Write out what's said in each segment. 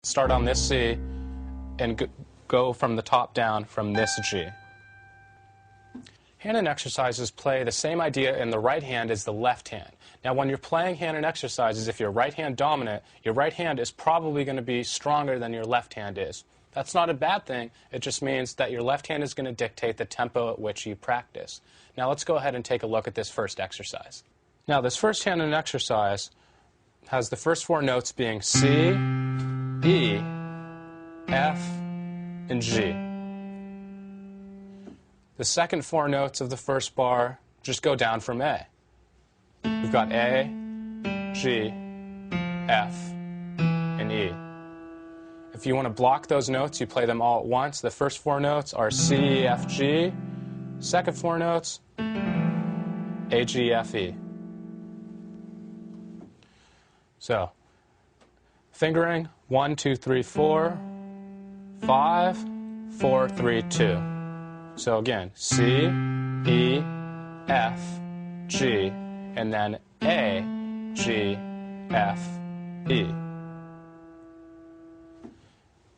Start on this C and go from the top down from this G. Hanon exercises play the same idea in the right hand as the left hand. Now, when you're playing Hanon exercises, if you're right hand dominant, your right hand is probably going to be stronger than your left hand is. That's not a bad thing. It just means that your left hand is going to dictate the tempo at which you practice. Now, let's go ahead and take a look at this first exercise. Now, this first Hanon exercise has the first four notes being C, E, F, and G. The second four notes of the first bar just go down from A. We've got A, G, F, and E. If you want to block those notes, you play them all at once. The first four notes are C, E, F, G. Second four notes, A, G, F, E. So, fingering 1, 2, 3, 4, 5, 4, 3, 2. So again, C, E, F, G, and then A, G, F, E.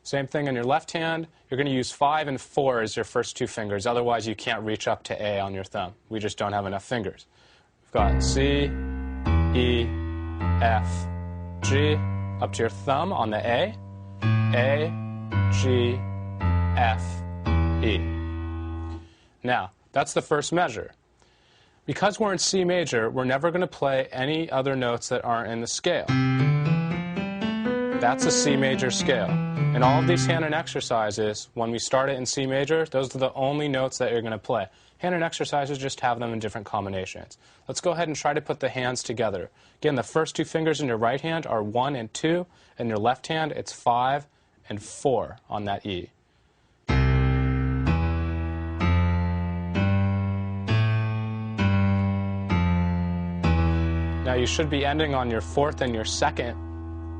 Same thing in your left hand. You're going to use 5 and 4 as your first two fingers. Otherwise, you can't reach up to A on your thumb. We just don't have enough fingers. We've got C, E, F, G, up to your thumb on the A, G, F, E. Now, that's the first measure. Because we're in C major, we're never going to play any other notes that aren't in the scale. That's a C major scale. In all of these Hanon exercises, when we start it in C major, those are the only notes that you're going to play. Hanon exercises just have them in different combinations. Let's go ahead and try to put the hands together. Again, the first two fingers in your right hand are 1 and 2. In your left hand, it's 5 and 4 on that E. Now you should be ending on your fourth and your second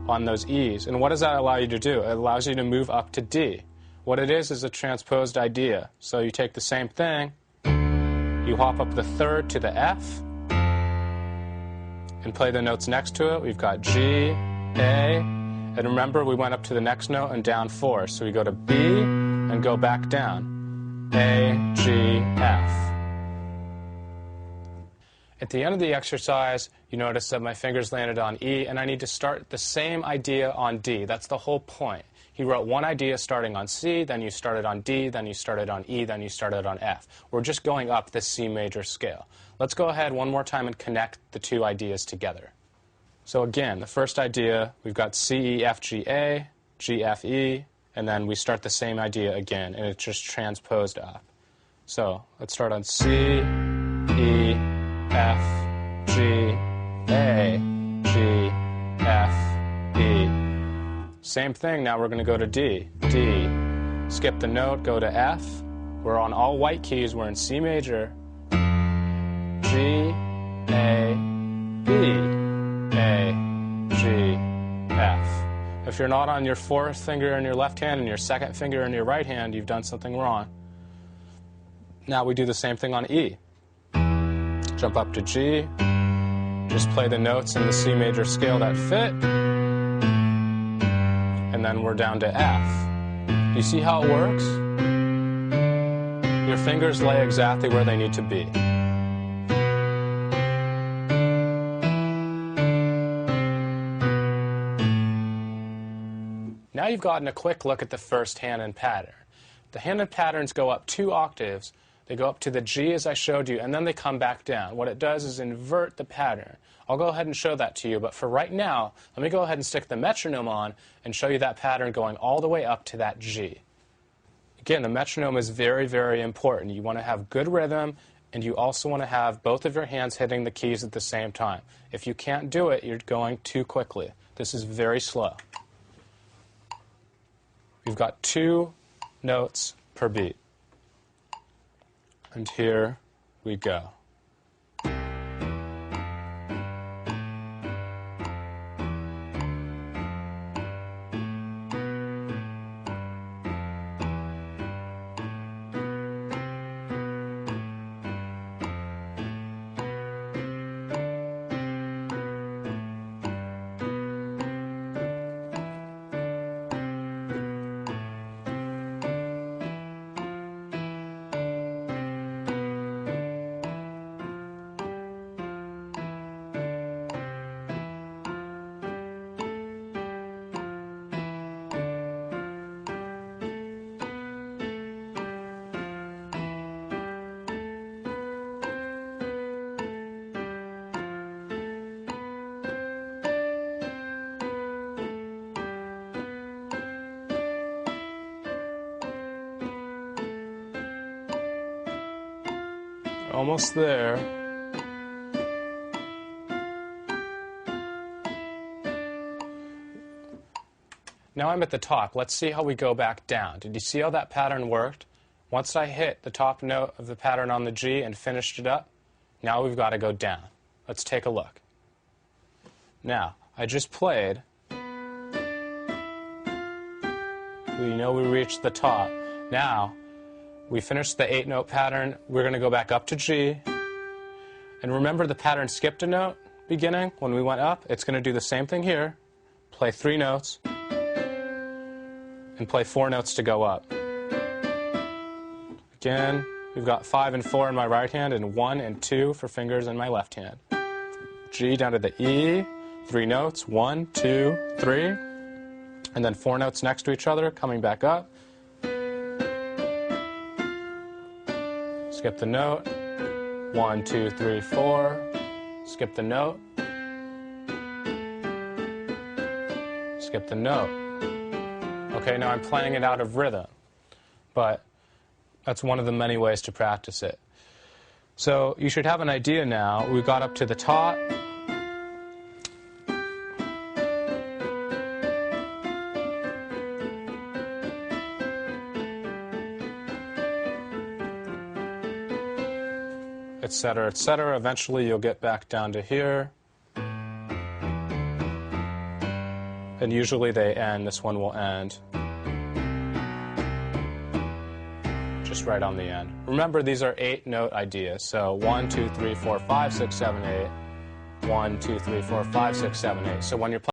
on those E's. And what does that allow you to do? It allows you to move up to D. What it is a transposed idea. So you take the same thing, you hop up the third to the F, and play the notes next to it. We've got G, A, and remember we went up to the next note and down 4. So we go to B and go back down. A, G, F. At the end of the exercise, you notice that my fingers landed on E, and I need to start the same idea on D. That's the whole point. He wrote one idea starting on C, then you started on D, then you started on E, then you started on F. We're just going up this C major scale. Let's go ahead one more time and connect the two ideas together. So again, the first idea, we've got C, E, F, G, A, G, F, E, and then we start the same idea again, and it's just transposed up. So let's start on C, E, F, G, A, G, F, E. Same thing, now we're going to go to D. D. Skip the note, go to F. We're on all white keys, we're in C major. G, A, B, A, G, F. If you're not on your fourth finger in your left hand and your second finger in your right hand, you've done something wrong. Now we do the same thing on E. Jump up to G, just play the notes in the C major scale that fit, and then we're down to F. You see how it works? Your fingers lay exactly where they need to be. Now you've gotten a quick look at the first Hanon pattern. The Hanon patterns go up 2 octaves. They go up to the G as I showed you, and then they come back down. What it does is invert the pattern. I'll go ahead and show that to you, but for right now, let me go ahead and stick the metronome on and show you that pattern going all the way up to that G. Again, the metronome is very, very important. You want to have good rhythm, and you also want to have both of your hands hitting the keys at the same time. If you can't do it, you're going too quickly. This is very slow. We've got 2 notes per beat. And here we go. Almost there. Now I'm at the top. Let's see how we go back down. Did you see how that pattern worked? Once I hit the top note of the pattern on the G and finished it up, now we've got to go down. Let's take a look. Now, I just played. We know we reached the top. Now, we finished the 8-note pattern. We're going to go back up to G. And remember the pattern skipped a note beginning when we went up? It's going to do the same thing here. Play 3 notes and play 4 notes to go up. Again, we've got 5 and 4 in my right hand and 1 and 2 for fingers in my left hand. G down to the E, 3 notes, 1, 2, 3, and then 4 notes next to each other, coming back up. Skip the note, 1, 2, 3, 4, skip the note, skip the note. Okay, now I'm playing it out of rhythm, but that's one of the many ways to practice it. So you should have an idea now. We got up to the top. Etc., etc. Eventually you'll get back down to here. And usually they end. This one will end just right on the end. Remember, these are 8-note ideas. So 1, 2, 3, 4, 5, 6, 7, 8. 1, 2, 3, 4, 5, 6, 7, 8. So when you're playing